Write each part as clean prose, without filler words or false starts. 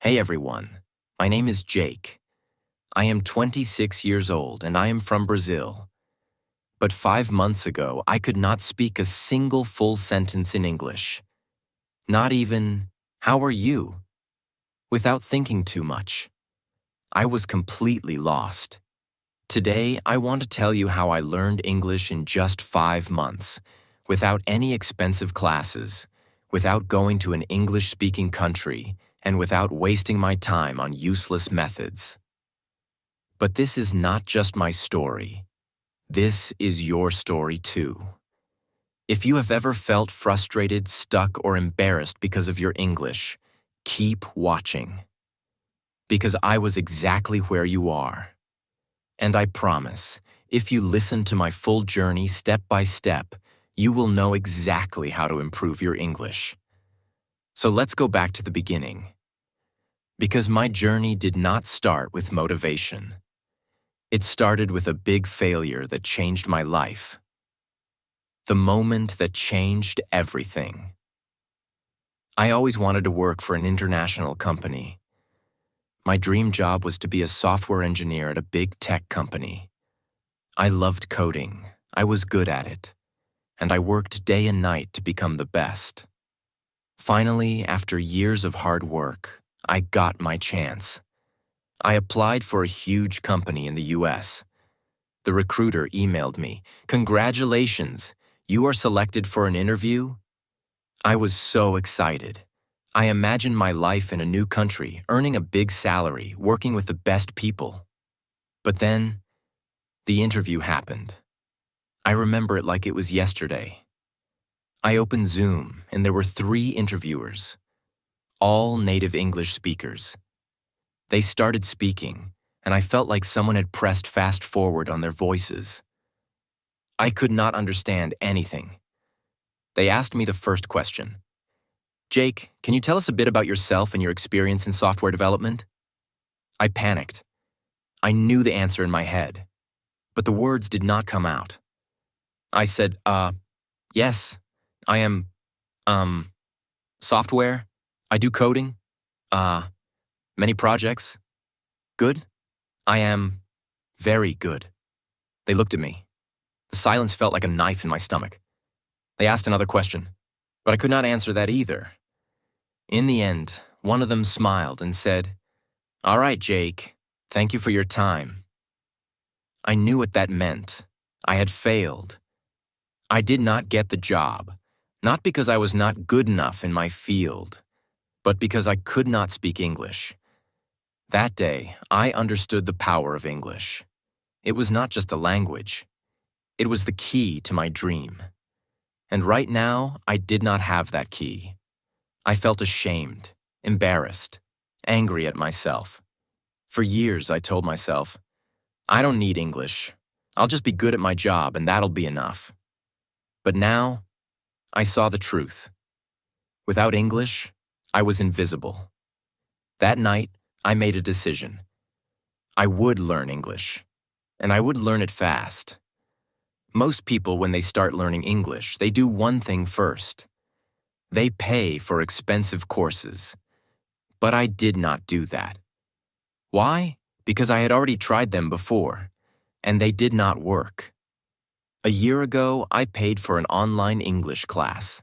Hey everyone, my name is Jake. I am 26 years old and I am from Brazil. But 5 months ago, I could not speak a single full sentence in English. Not even, "How are you?" without thinking too much. I was completely lost. Today, I want to tell you how I learned English in just 5 months, without any expensive classes, without going to an English-speaking country, and without wasting my time on useless methods. But this is not just my story. This is your story too. If you have ever felt frustrated, stuck, or embarrassed because of your English, keep watching. Because I was exactly where you are. And I promise, if you listen to my full journey step by step, you will know exactly how to improve your English. So let's go back to the beginning. Because my journey did not start with motivation. It started with a big failure that changed my life. The moment that changed everything. I always wanted to work for an international company. My dream job was to be a software engineer at a big tech company. I loved coding, I was good at it, and I worked day and night to become the best. Finally, after years of hard work, I got my chance. I applied for a huge company in the US. The recruiter emailed me, "Congratulations, you are selected for an interview?" I was so excited. I imagined my life in a new country, earning a big salary, working with the best people. But then, the interview happened. I remember it like it was yesterday. I opened Zoom, and there were 3 interviewers, all native English speakers. They started speaking, and I felt like someone had pressed fast forward on their voices. I could not understand anything. They asked me the first question. "Jake, can you tell us a bit about yourself and your experience in software development?" I panicked. I knew the answer in my head, but the words did not come out. I said, yes, I am, software. I do coding. Many projects. Good. I am very good." They looked at me. The silence felt like a knife in my stomach. They asked another question, but I could not answer that either. In the end, one of them smiled and said, "All right, Jake, thank you for your time." I knew what that meant. I had failed. I did not get the job, not because I was not good enough in my field, but because I could not speak English. That day, I understood the power of English. It was not just a language. It was the key to my dream. And right now, I did not have that key. I felt ashamed, embarrassed, angry at myself. For years, I told myself, "I don't need English. I'll just be good at my job and that'll be enough." But now, I saw the truth. Without English, I was invisible. That night, I made a decision. I would learn English, and I would learn it fast. Most people, when they start learning English, they do one thing first. They pay for expensive courses. But I did not do that. Why? Because I had already tried them before, and they did not work. A year ago, I paid for an online English class.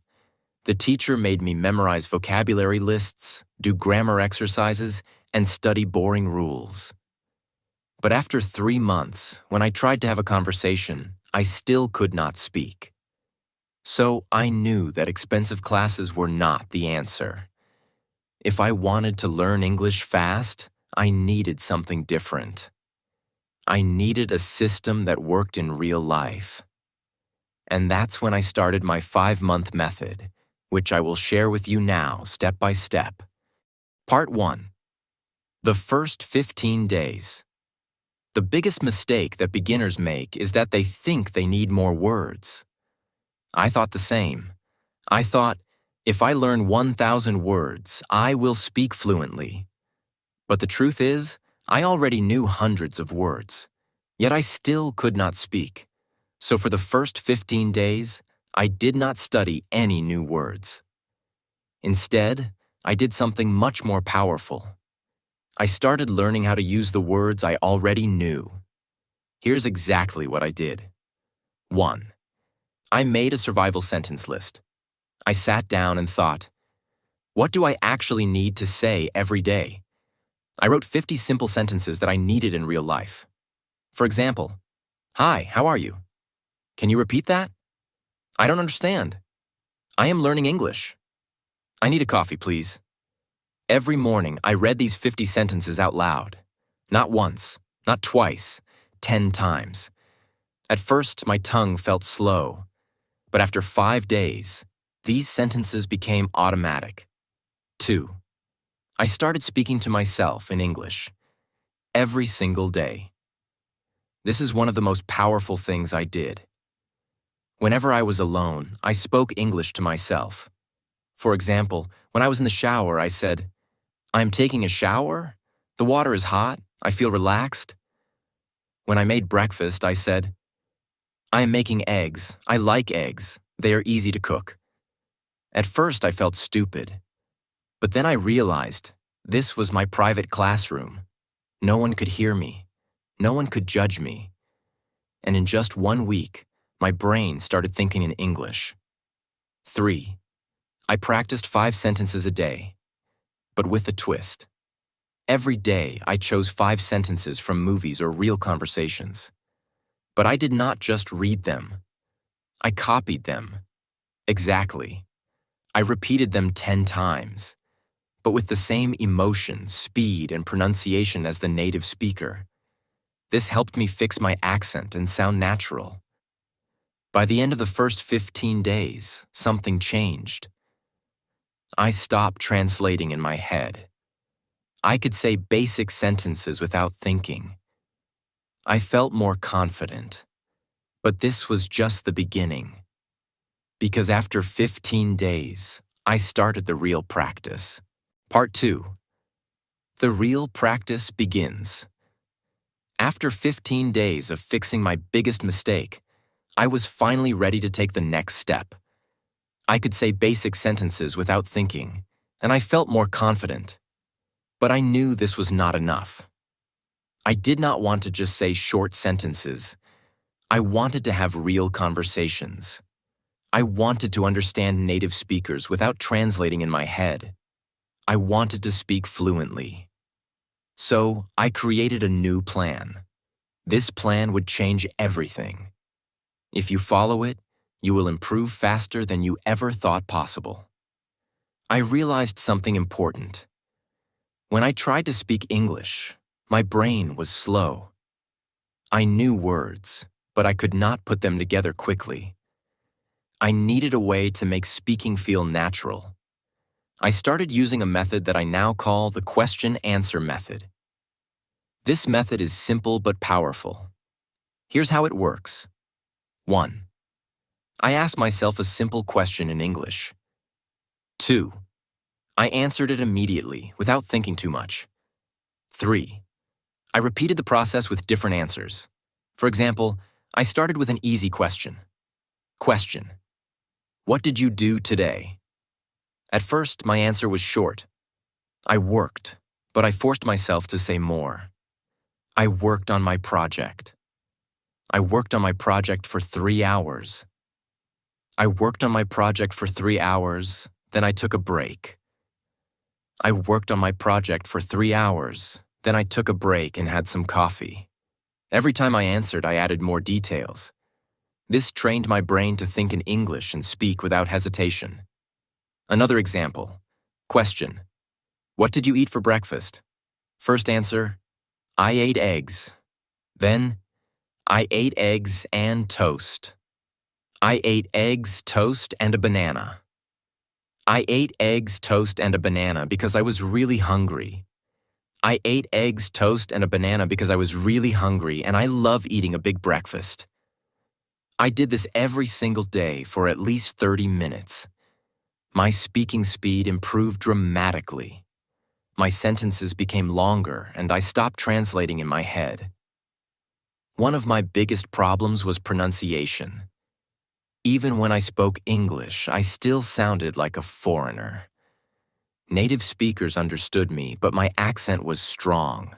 The teacher made me memorize vocabulary lists, do grammar exercises, and study boring rules. But after 3 months, when I tried to have a conversation, I still could not speak. So I knew that expensive classes were not the answer. If I wanted to learn English fast, I needed something different. I needed a system that worked in real life. And that's when I started my 5-month method, which I will share with you now, step by step. Part 1. The first 15 days. The biggest mistake that beginners make is that they think they need more words. I thought the same. I thought, if I learn 1,000 words, I will speak fluently. But the truth is, I already knew hundreds of words, yet I still could not speak. So for the first 15 days, I did not study any new words. Instead, I did something much more powerful. I started learning how to use the words I already knew. Here's exactly what I did. 1. I made a survival sentence list. I sat down and thought, what do I actually need to say every day? I wrote 50 simple sentences that I needed in real life. For example, hi, how are you? Can you repeat that? I don't understand. I am learning English. I need a coffee, please. Every morning, I read these 50 sentences out loud. Not once, not twice, 10 times. At first, my tongue felt slow, but after 5 days, these sentences became automatic. 2. I started speaking to myself in English every single day. This is one of the most powerful things I did. Whenever I was alone, I spoke English to myself. For example, when I was in the shower, I said, I am taking a shower. The water is hot. I feel relaxed. When I made breakfast, I said, I am making eggs. I like eggs. They are easy to cook. At first, I felt stupid. But then I realized this was my private classroom. No one could hear me. No one could judge me. And in just 1 week, my brain started thinking in English. 3. I practiced 5 sentences a day, but with a twist. Every day, I chose 5 sentences from movies or real conversations. But I did not just read them. I copied them. Exactly. I repeated them 10 times, but with the same emotion, speed, and pronunciation as the native speaker. This helped me fix my accent and sound natural. By the end of the first 15 days, something changed. I stopped translating in my head. I could say basic sentences without thinking. I felt more confident. But this was just the beginning. Because after 15 days, I started the real practice. Part 2. The real practice begins. After 15 days of fixing my biggest mistake, I was finally ready to take the next step. I could say basic sentences without thinking, and I felt more confident. But I knew this was not enough. I did not want to just say short sentences. I wanted to have real conversations. I wanted to understand native speakers without translating in my head. I wanted to speak fluently. So I created a new plan. This plan would change everything. If you follow it, you will improve faster than you ever thought possible. I realized something important. When I tried to speak English, my brain was slow. I knew words, but I could not put them together quickly. I needed a way to make speaking feel natural. I started using a method that I now call the question-answer method. This method is simple but powerful. Here's how it works. 1. I asked myself a simple question in English. 2. I answered it immediately, without thinking too much. 3. I repeated the process with different answers. For example, I started with an easy question. Question: what did you do today? At first, my answer was short. I worked, but I forced myself to say more. I worked on my project. I worked on my project for 3 hours. I worked on my project for 3 hours, then I took a break. I worked on my project for 3 hours, then I took a break and had some coffee. Every time I answered, I added more details. This trained my brain to think in English and speak without hesitation. Another example. Question: what did you eat for breakfast? First answer: I ate eggs. Then, I ate eggs and toast. I ate eggs, toast, and a banana. I ate eggs, toast, and a banana because I was really hungry. I ate eggs, toast, and a banana because I was really hungry, and I love eating a big breakfast. I did this every single day for at least 30 minutes. My speaking speed improved dramatically. My sentences became longer, and I stopped translating in my head. One of my biggest problems was pronunciation. Even when I spoke English, I still sounded like a foreigner. Native speakers understood me, but my accent was strong.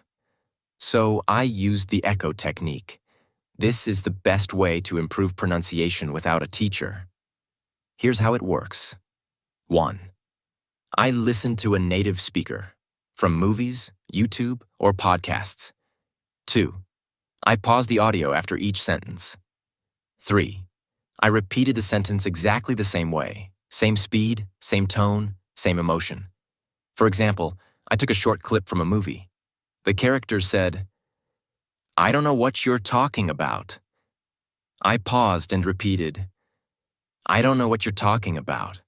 So I used the echo technique. This is the best way to improve pronunciation without a teacher. Here's how it works. 1. I listen to a native speaker, from movies, YouTube, or podcasts. 2. I pause the audio after each sentence. 3. I repeated the sentence exactly the same way, same speed, same tone, same emotion. For example, I took a short clip from a movie. The character said, "I don't know what you're talking about." I paused and repeated, "I don't know what you're talking about."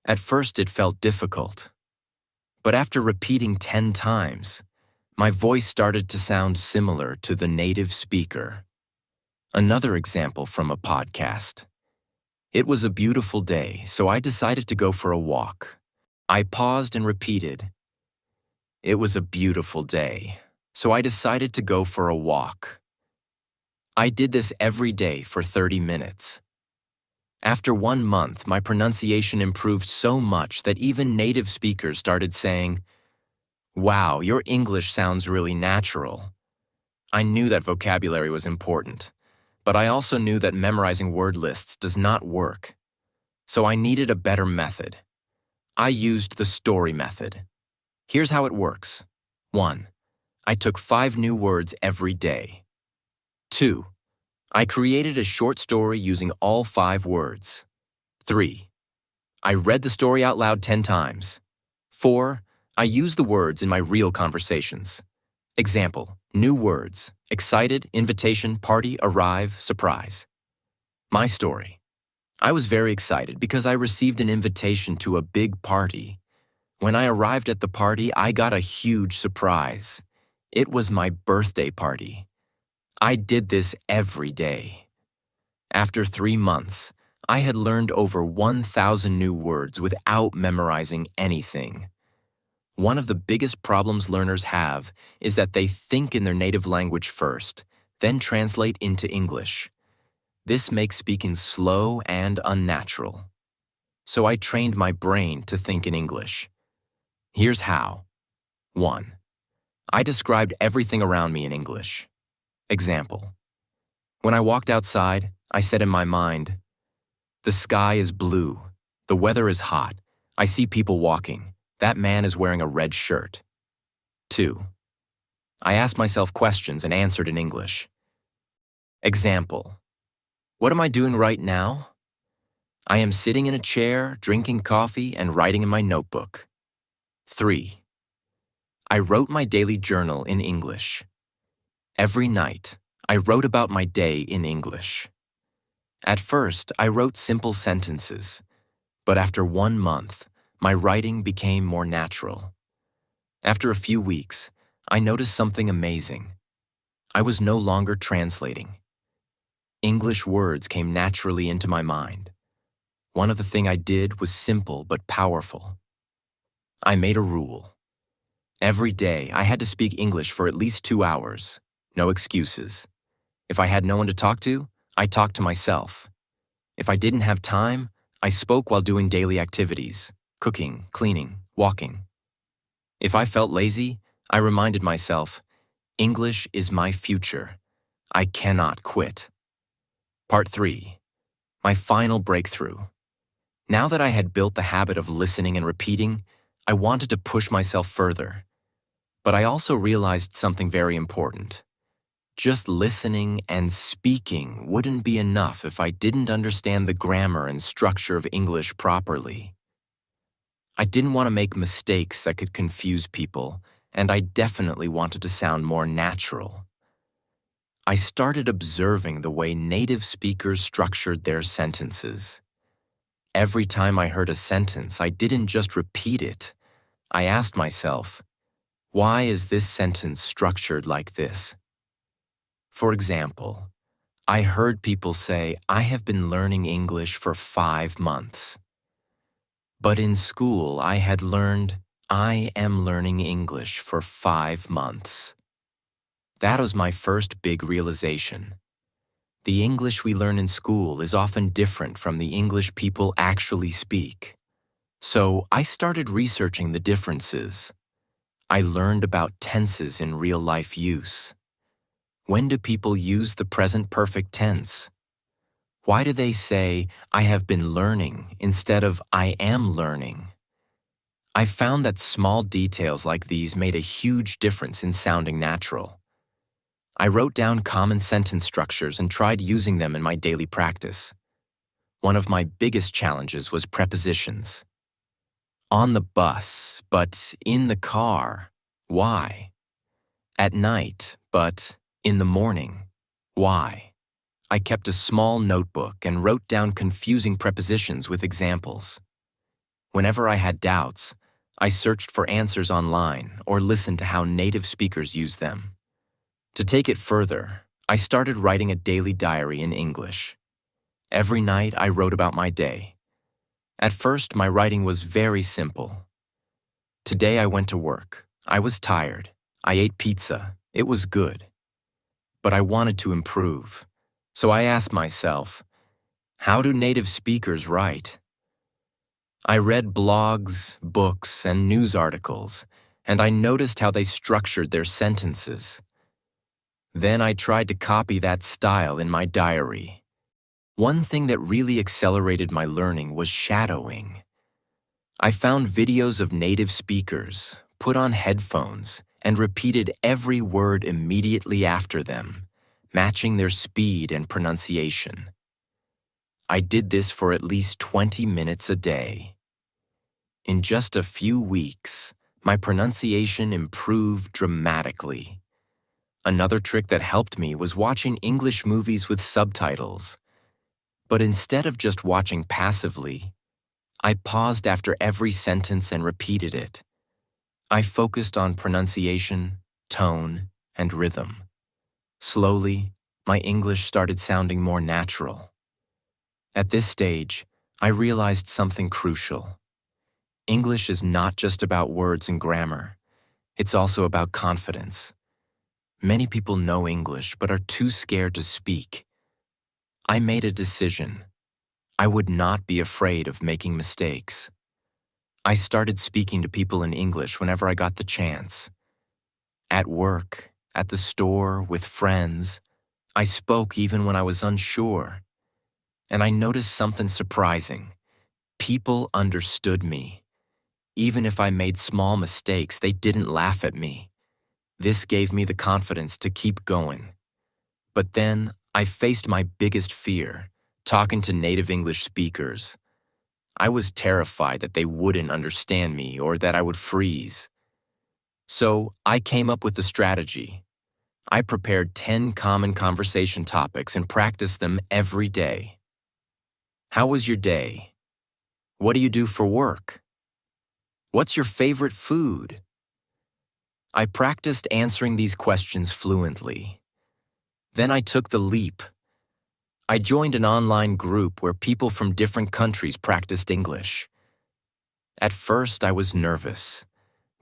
At first it felt difficult, but after repeating 10 times, my voice started to sound similar to the native speaker. Another example from a podcast. It was a beautiful day, so I decided to go for a walk. I paused and repeated, "It was a beautiful day, so I decided to go for a walk." I did this every day for 30 minutes. After 1 month, my pronunciation improved so much that even native speakers started saying, "Wow, your English sounds really natural." I knew that vocabulary was important, but I also knew that memorizing word lists does not work. So I needed a better method. I used the story method. Here's how it works. 1. I took 5 new words every day. 2. I created a short story using all 5 words. 3. I read the story out loud 10 times. 4. I used the words in my real conversations. Example, new words: excited, invitation, party, arrive, surprise. My story. I was very excited because I received an invitation to a big party. When I arrived at the party, I got a huge surprise. It was my birthday party. I did this every day. After 3 months, I had learned over 1,000 new words without memorizing anything. One of the biggest problems learners have is that they think in their native language first, then translate into English. This makes speaking slow and unnatural. So I trained my brain to think in English. Here's how. 1. I described everything around me in English. Example. When I walked outside, I said in my mind, "The sky is blue. The weather is hot. I see people walking. That man is wearing a red shirt." 2. I asked myself questions and answered in English. Example. What am I doing right now? I am sitting in a chair, drinking coffee, and writing in my notebook. 3. I wrote my daily journal in English. Every night, I wrote about my day in English. At first, I wrote simple sentences, but after 1 month, my writing became more natural. After a few weeks, I noticed something amazing. I was no longer translating. English words came naturally into my mind. One of the things I did was simple but powerful. I made a rule. Every day, I had to speak English for at least 2 hours. No excuses. If I had no one to talk to, I talked to myself. If I didn't have time, I spoke while doing daily activities, cooking, cleaning, walking. If I felt lazy, I reminded myself, English is my future. I cannot quit. Part 3. My final breakthrough. Now that I had built the habit of listening and repeating, I wanted to push myself further. But I also realized something very important. Just listening and speaking wouldn't be enough if I didn't understand the grammar and structure of English properly. I didn't want to make mistakes that could confuse people, and I definitely wanted to sound more natural. I started observing the way native speakers structured their sentences. Every time I heard a sentence, I didn't just repeat it. I asked myself, why is this sentence structured like this? For example, I heard people say, "I have been learning English for 5 months." But in school, I had learned, "I am learning English for 5 months." That was my first big realization. The English we learn in school is often different from the English people actually speak. So I started researching the differences. I learned about tenses in real-life use. When do people use the present perfect tense? Why do they say, I have been learning instead of I am learning? I found that small details like these made a huge difference in sounding natural. I wrote down common sentence structures and tried using them in my daily practice. One of my biggest challenges was prepositions. On the bus, but in the car. Why? At night, but in the morning. Why? I kept a small notebook and wrote down confusing prepositions with examples. Whenever I had doubts, I searched for answers online or listened to how native speakers use them. To take it further, I started writing a daily diary in English. Every night I wrote about my day. At first, my writing was very simple. Today I went to work. I was tired. I ate pizza. It was good. But I wanted to improve. So I asked myself, how do native speakers write? I read blogs, books, and news articles, and I noticed how they structured their sentences. Then I tried to copy that style in my diary. One thing that really accelerated my learning was shadowing. I found videos of native speakers, put on headphones, and repeated every word immediately after them, matching their speed and pronunciation. I did this for at least 20 minutes a day. In just a few weeks, my pronunciation improved dramatically. Another trick that helped me was watching English movies with subtitles. But instead of just watching passively, I paused after every sentence and repeated it. I focused on pronunciation, tone, and rhythm. Slowly, my English started sounding more natural. At this stage, I realized something crucial. English is not just about words and grammar. It's also about confidence. Many people know English but are too scared to speak. I made a decision. I would not be afraid of making mistakes. I started speaking to people in English whenever I got the chance. At work, at the store, with friends, I spoke even when I was unsure. And I noticed something surprising. People understood me. Even if I made small mistakes, they didn't laugh at me. This gave me the confidence to keep going. But then, I faced my biggest fear, talking to native English speakers. I was terrified that they wouldn't understand me or that I would freeze. So, I came up with a strategy. I prepared 10 common conversation topics and practiced them every day. How was your day? What do you do for work? What's your favorite food? I practiced answering these questions fluently. Then I took the leap. I joined an online group where people from different countries practiced English. At first, I was nervous,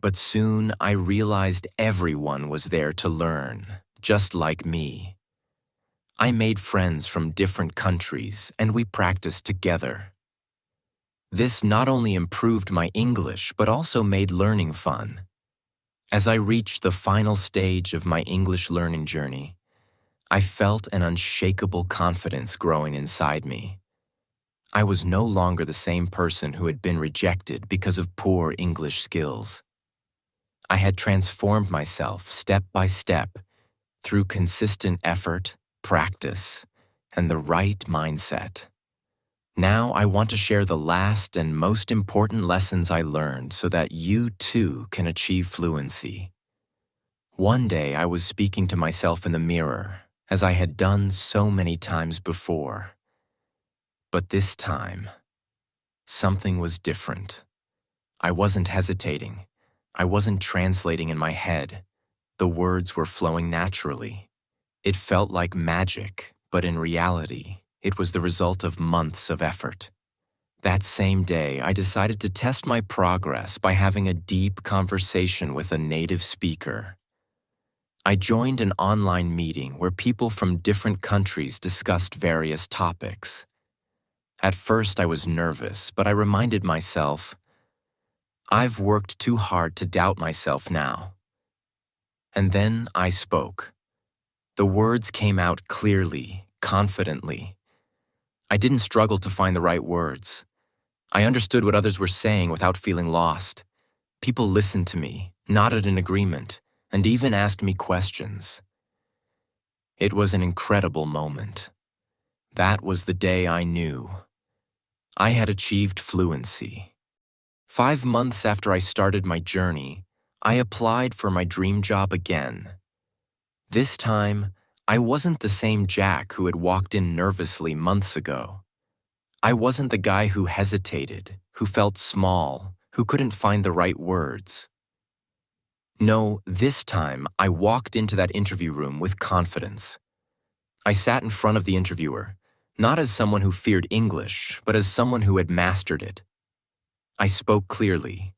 but soon I realized everyone was there to learn, just like me. I made friends from different countries, and we practiced together. This not only improved my English, but also made learning fun. As I reached the final stage of my English learning journey, I felt an unshakable confidence growing inside me. I was no longer the same person who had been rejected because of poor English skills. I had transformed myself step by step through consistent effort, practice, and the right mindset. Now I want to share the last and most important lessons I learned so that you too can achieve fluency. One day I was speaking to myself in the mirror, as I had done so many times before. But this time, something was different. I wasn't hesitating. I wasn't translating in my head. The words were flowing naturally. It felt like magic, but in reality, it was the result of months of effort. That same day, I decided to test my progress by having a deep conversation with a native speaker. I joined an online meeting where people from different countries discussed various topics. At first, I was nervous, but I reminded myself, I've worked too hard to doubt myself now. And then I spoke. The words came out clearly, confidently. I didn't struggle to find the right words. I understood what others were saying without feeling lost. People listened to me, nodded in agreement, and even asked me questions. It was an incredible moment. That was the day I knew I had achieved fluency. 5 months after I started my journey, I applied for my dream job again. This time, I wasn't the same Jack who had walked in nervously months ago. I wasn't the guy who hesitated, who felt small, who couldn't find the right words. No, this time I walked into that interview room with confidence. I sat in front of the interviewer, not as someone who feared English, but as someone who had mastered it. I spoke clearly.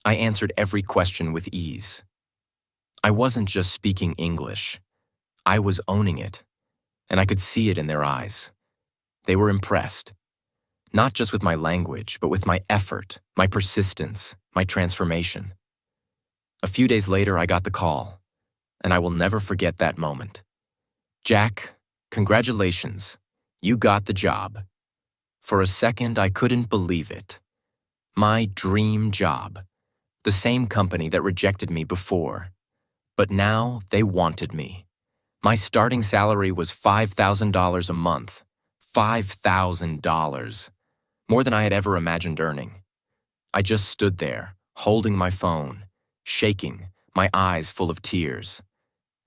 I answered every question with ease. I wasn't just speaking English. I was owning it, and I could see it in their eyes. They were impressed, not just with my language, but with my effort, my persistence, my transformation. A few days later, I got the call, and I will never forget that moment. Jack, congratulations. You got the job. For a second, I couldn't believe it. My dream job. The same company that rejected me before. But now they wanted me. My starting salary was $5,000 a month. $5,000. More than I had ever imagined earning. I just stood there, holding my phone, shaking, my eyes full of tears.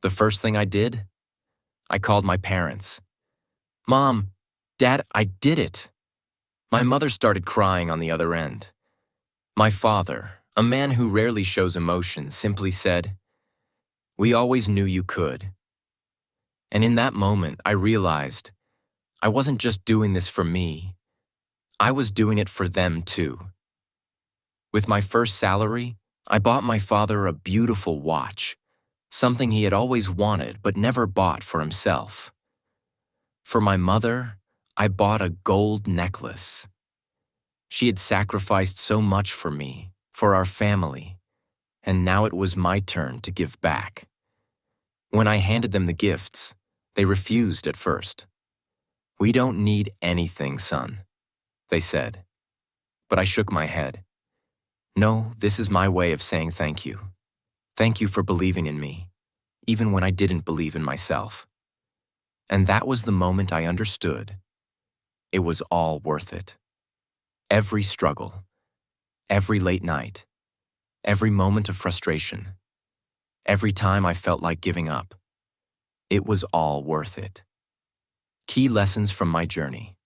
The first thing I did? I called my parents. Mom, Dad, I did it. My mother started crying on the other end. My father, a man who rarely shows emotion, simply said, "We always knew you could." And in that moment, I realized I wasn't just doing this for me. I was doing it for them too. With my first salary, I bought my father a beautiful watch, something he had always wanted but never bought for himself. For my mother, I bought a gold necklace. She had sacrificed so much for me, for our family, and now it was my turn to give back. When I handed them the gifts, they refused at first. "We don't need anything, son," they said. But I shook my head. "No, this is my way of saying thank you. Thank you for believing in me, even when I didn't believe in myself." And that was the moment I understood. It was all worth it. Every struggle, every late night, every moment of frustration, every time I felt like giving up. It was all worth it. Key lessons from my journey.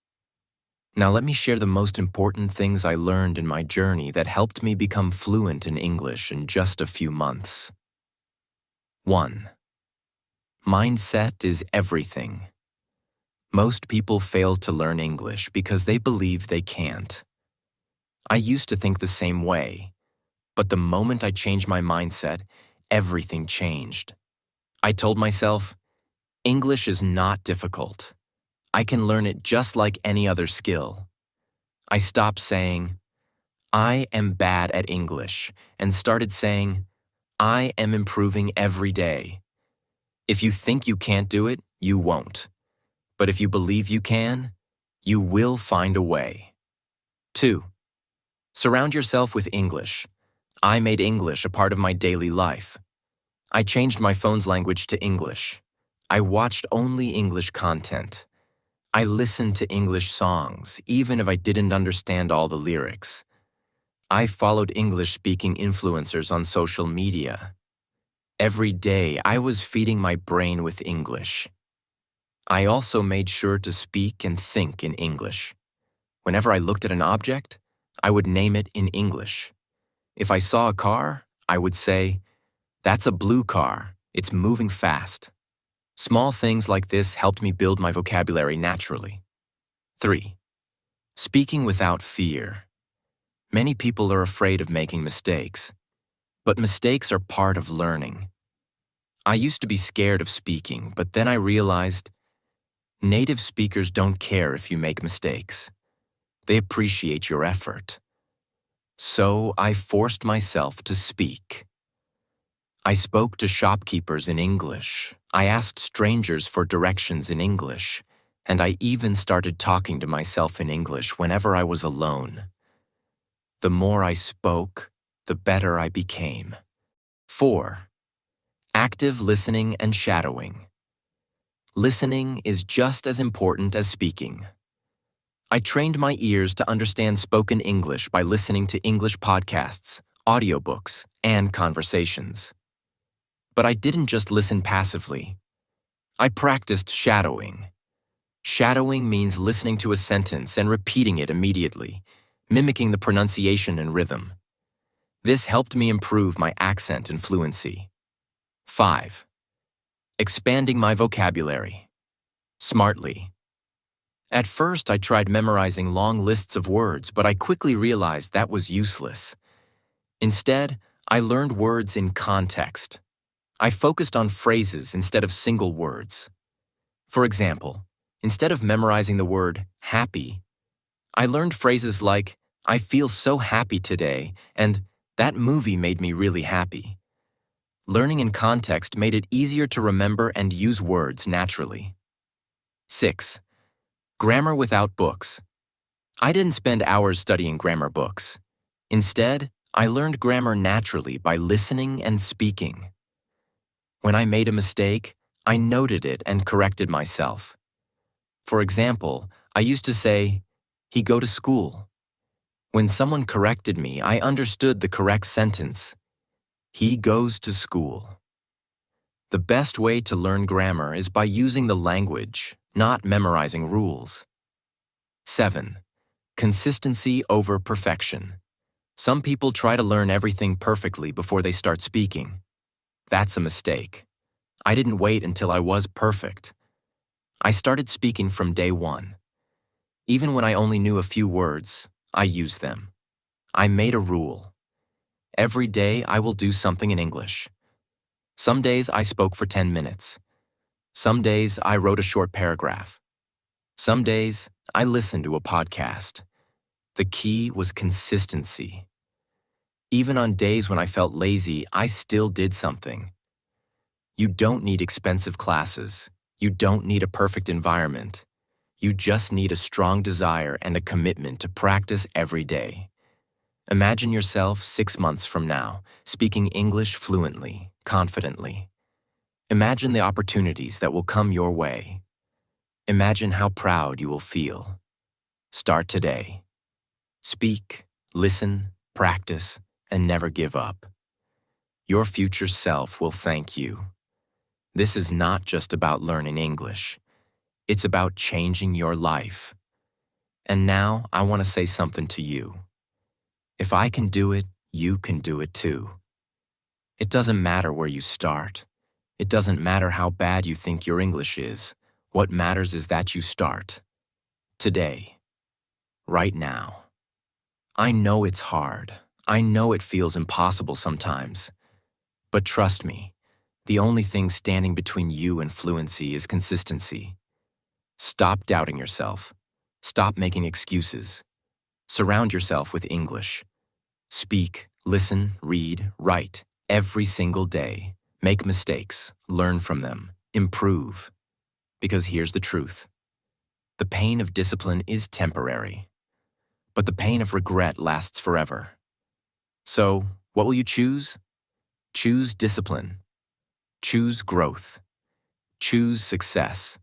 Now let me share the most important things I learned in my journey that helped me become fluent in English in just a few months. 1. Mindset is everything. Most people fail to learn English because they believe they can't. I used to think the same way, but the moment I changed my mindset, everything changed. I told myself, English is not difficult. I can learn it just like any other skill. I stopped saying, "I am bad at English," and started saying, "I am improving every day." If you think you can't do it, you won't. But if you believe you can, you will find a way. 2. Surround yourself with English. I made English a part of my daily life. I changed my phone's language to English. I watched only English content. I listened to English songs, even if I didn't understand all the lyrics. I followed English-speaking influencers on social media. Every day, I was feeding my brain with English. I also made sure to speak and think in English. Whenever I looked at an object, I would name it in English. If I saw a car, I would say, "That's a blue car. It's moving fast." Small things like this helped me build my vocabulary naturally. 3. Speaking without fear. Many people are afraid of making mistakes, but mistakes are part of learning. I used to be scared of speaking, but then I realized native speakers don't care if you make mistakes. They appreciate your effort. So I forced myself to speak. I spoke to shopkeepers in English. I asked strangers for directions in English. And I even started talking to myself in English whenever I was alone. The more I spoke, the better I became. 4. Active listening and shadowing. Listening is just as important as speaking. I trained my ears to understand spoken English by listening to English podcasts, audiobooks, and conversations. But I didn't just listen passively. I practiced shadowing. Shadowing means listening to a sentence and repeating it immediately, mimicking the pronunciation and rhythm. This helped me improve my accent and fluency. 5. Expanding my vocabulary. Smartly. At first, I tried memorizing long lists of words, but I quickly realized that was useless. Instead, I learned words in context. I focused on phrases instead of single words. For example, instead of memorizing the word happy, I learned phrases like, I feel so happy today, and that movie made me really happy. Learning in context made it easier to remember and use words naturally. 6. Grammar without books. I didn't spend hours studying grammar books. Instead, I learned grammar naturally by listening and speaking. When I made a mistake, I noted it and corrected myself. For example, I used to say, he go to school. When someone corrected me, I understood the correct sentence. He goes to school. The best way to learn grammar is by using the language, not memorizing rules. 7. Consistency over perfection. Some people try to learn everything perfectly before they start speaking. That's a mistake. I didn't wait until I was perfect. I started speaking from day one. Even when I only knew a few words, I used them. I made a rule. Every day I will do something in English. Some days I spoke for 10 minutes. Some days I wrote a short paragraph. Some days I listened to a podcast. The key was consistency. Even on days when I felt lazy, I still did something. You don't need expensive classes. You don't need a perfect environment. You just need a strong desire and a commitment to practice every day. Imagine yourself 6 months from now, speaking English fluently, confidently. Imagine the opportunities that will come your way. Imagine how proud you will feel. Start today. Speak, listen, practice, and never give up. Your future self will thank you. This is not just about learning English. It's about changing your life. And now I want to say something to you. If I can do it, you can do it too. It doesn't matter where you start. It doesn't matter how bad you think your English is. What matters is that you start. Today. Right now. I know it's hard. I know it feels impossible sometimes. But trust me, the only thing standing between you and fluency is consistency. Stop doubting yourself. Stop making excuses. Surround yourself with English. Speak, listen, read, write, every single day. Make mistakes, learn from them, improve. Because here's the truth. The pain of discipline is temporary, but the pain of regret lasts forever. So, what will you choose? Choose discipline. Choose growth. Choose success.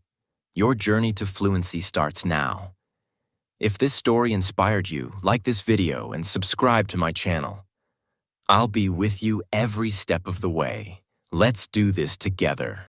Your journey to fluency starts now. If this story inspired you, like this video and subscribe to my channel. I'll be with you every step of the way. Let's do this together.